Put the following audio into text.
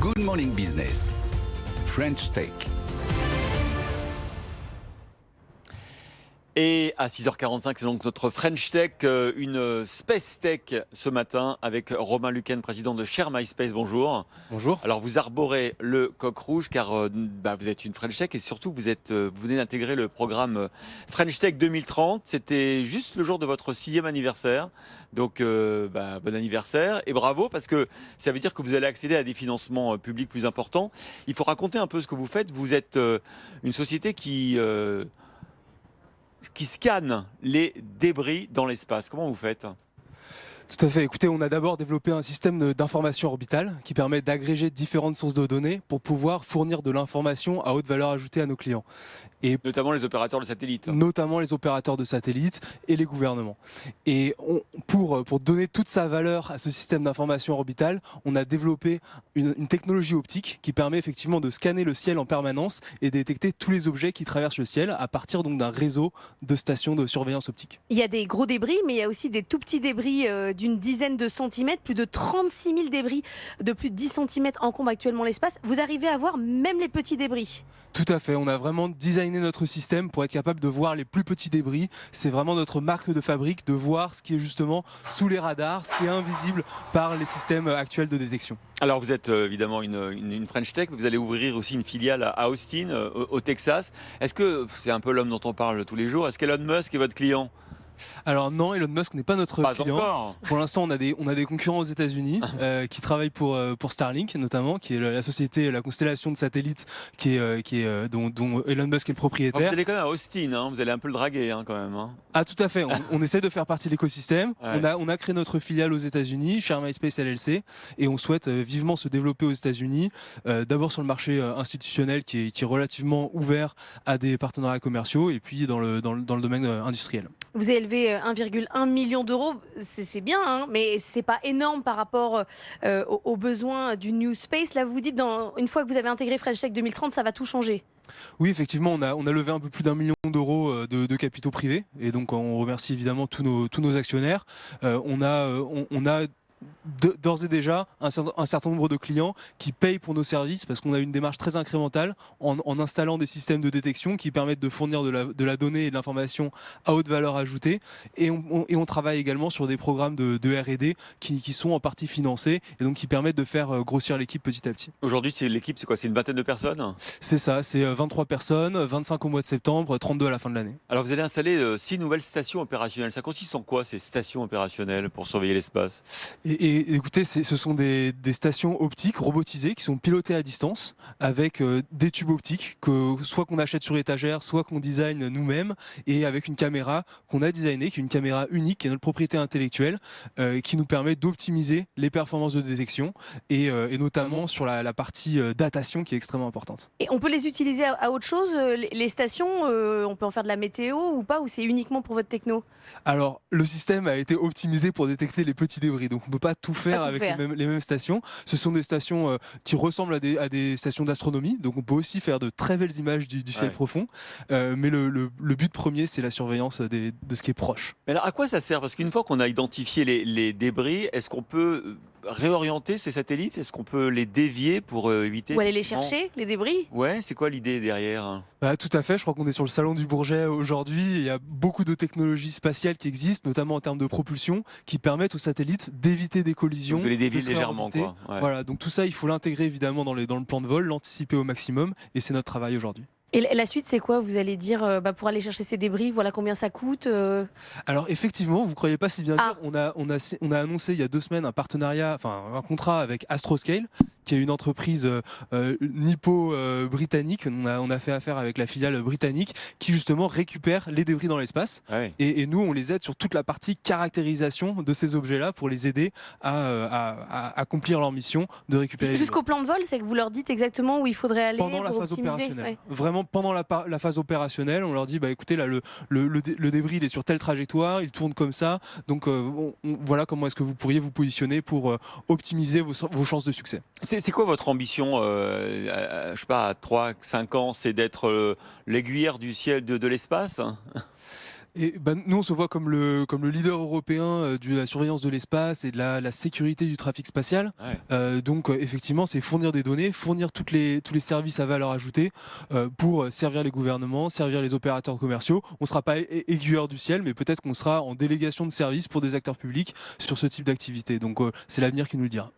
Good Morning Business, French Tech. Et à 6h45, c'est donc notre French Tech, une Space Tech ce matin avec Romain Luquen, président de Share My Space. Bonjour. Bonjour. Alors vous arborez le coq rouge car vous êtes une French Tech et surtout vous venez d'intégrer le programme French Tech 2030. C'était juste le jour de votre 6e anniversaire. Donc bon anniversaire et bravo parce que ça veut dire que vous allez accéder à des financements publics plus importants. Il faut raconter un peu ce que vous faites. Vous êtes une société qui scanne les débris dans l'espace. Comment vous faites ? Tout à fait. Écoutez, on a d'abord développé un système d'information orbitale qui permet d'agréger différentes sources de données pour pouvoir fournir de l'information à haute valeur ajoutée à nos clients. Et notamment les opérateurs de satellites. Notamment les opérateurs de satellites et les gouvernements. Et pour donner toute sa valeur à ce système d'information orbitale, on a développé une technologie optique qui permet effectivement de scanner le ciel en permanence et de détecter tous les objets qui traversent le ciel à partir donc d'un réseau de stations de surveillance optique. Il y a des gros débris, mais il y a aussi des tout petits débris d'une dizaine de centimètres, plus de 36 000 débris de plus de 10 centimètres encombrent actuellement l'espace. Vous arrivez à voir même les petits débris ? Tout à fait, on a vraiment designé notre système pour être capable de voir les plus petits débris. C'est vraiment notre marque de fabrique de voir ce qui est justement sous les radars, ce qui est invisible par les systèmes actuels de détection. Alors vous êtes évidemment une French Tech, mais vous allez ouvrir aussi une filiale à Austin, au Texas. Est-ce que c'est un peu l'homme dont on parle tous les jours ? Est-ce qu'Elon Musk est votre client ? Alors non, Elon Musk n'est pas notre client. Encore. Pour l'instant, on a des concurrents aux États-Unis qui travaillent pour Starlink notamment, qui est la société, la constellation de satellites dont Elon Musk est le propriétaire. Alors vous allez quand même à Austin, hein, vous allez un peu le draguer quand même. Hein. Ah tout à fait, on essaie de faire partie de l'écosystème. Ouais. On a créé notre filiale aux États-Unis, Share My Space LLC, et on souhaite vivement se développer aux États-Unis. D'abord sur le marché institutionnel qui est relativement ouvert à des partenariats commerciaux, et puis dans le domaine industriel. Vous avez élevé 1,1 million d'euros, c'est bien, hein, mais c'est pas énorme par rapport aux besoins du New Space. Là, vous dites, une fois que vous avez intégré French Tech 2030, ça va tout changer. Oui, effectivement, on a levé un peu plus d'1 million d'euros de capitaux privés, et donc on remercie évidemment tous nos actionnaires. On a d'ores et déjà un certain nombre de clients qui payent pour nos services parce qu'on a une démarche très incrémentale en installant des systèmes de détection qui permettent de fournir de la donnée et de l'information à haute valeur ajoutée, et on travaille également sur des programmes de R&D qui sont en partie financés et donc qui permettent de faire grossir l'équipe petit à petit. Aujourd'hui, l'équipe, c'est quoi ? C'est une vingtaine de personnes ? C'est ça, c'est 23 personnes, 25 au mois de septembre, 32 à la fin de l'année. Alors vous allez installer 6 nouvelles stations opérationnelles. Ça consiste en quoi ces stations opérationnelles pour surveiller l'espace ? Et écoutez, ce sont des stations optiques robotisées qui sont pilotées à distance avec des tubes optiques soit qu'on achète sur étagère, soit qu'on design nous-mêmes, et avec une caméra qu'on a designée, qui est une caméra unique, qui est notre propriété intellectuelle, qui nous permet d'optimiser les performances de détection et notamment sur la partie datation qui est extrêmement importante. Et on peut les utiliser à autre chose, les stations, on peut en faire de la météo ou pas, ou c'est uniquement pour votre techno ? Alors, le système a été optimisé pour détecter les petits débris, donc on ne peut pas tout faire avec les mêmes stations. Ce sont des stations qui ressemblent à des stations d'astronomie, donc on peut aussi faire de très belles images du ciel profond, mais le but premier, c'est la surveillance de ce qui est proche. Mais alors à quoi ça sert ? Parce qu'une fois qu'on a identifié les débris, est-ce qu'on peut réorienter ces satellites ? Est-ce qu'on peut les dévier pour éviter... Ou aller les chercher, les débris ? Ouais, c'est quoi l'idée derrière ? Tout à fait, je crois qu'on est sur le salon du Bourget aujourd'hui. Il y a beaucoup de technologies spatiales qui existent, notamment en termes de propulsion, qui permettent aux satellites d'éviter des collisions. De les dévier légèrement, quoi. Ouais. Voilà, donc tout ça, il faut l'intégrer évidemment dans le plan de vol, l'anticiper au maximum, et c'est notre travail aujourd'hui. Et la suite, c'est quoi ? Vous allez dire, pour aller chercher ces débris, voilà combien ça coûte Alors effectivement, vous ne croyez pas si bien dire, on a annoncé il y a 2 semaines un contrat avec Astroscale, qui est une entreprise nippo-britannique. On a fait affaire avec la filiale britannique qui justement récupère les débris dans l'espace. Ouais. Et nous, on les aide sur toute la partie caractérisation de ces objets-là pour les aider à accomplir leur mission de récupérer les jusqu'au débris. plan de vol, c'est que vous leur dites exactement où il faudrait aller Pendant la pour phase optimiser. opérationnelle. Ouais. Vraiment pendant la phase opérationnelle, on leur dit écoutez, là le débris il est sur telle trajectoire, il tourne comme ça, donc voilà comment est-ce que vous pourriez vous positionner pour optimiser vos chances de succès. C'est quoi votre ambition je sais pas, à 3-5 ans, c'est d'être l'aiguilleur du ciel de l'espace ? Et ben, nous, on se voit comme le leader européen de la surveillance de l'espace et de la sécurité du trafic spatial. Ouais. Donc, effectivement, c'est fournir des données, fournir tous les services à valeur ajoutée pour servir les gouvernements, servir les opérateurs commerciaux. On ne sera pas aiguilleur du ciel, mais peut-être qu'on sera en délégation de service pour des acteurs publics sur ce type d'activité. Donc, c'est l'avenir qui nous le dira.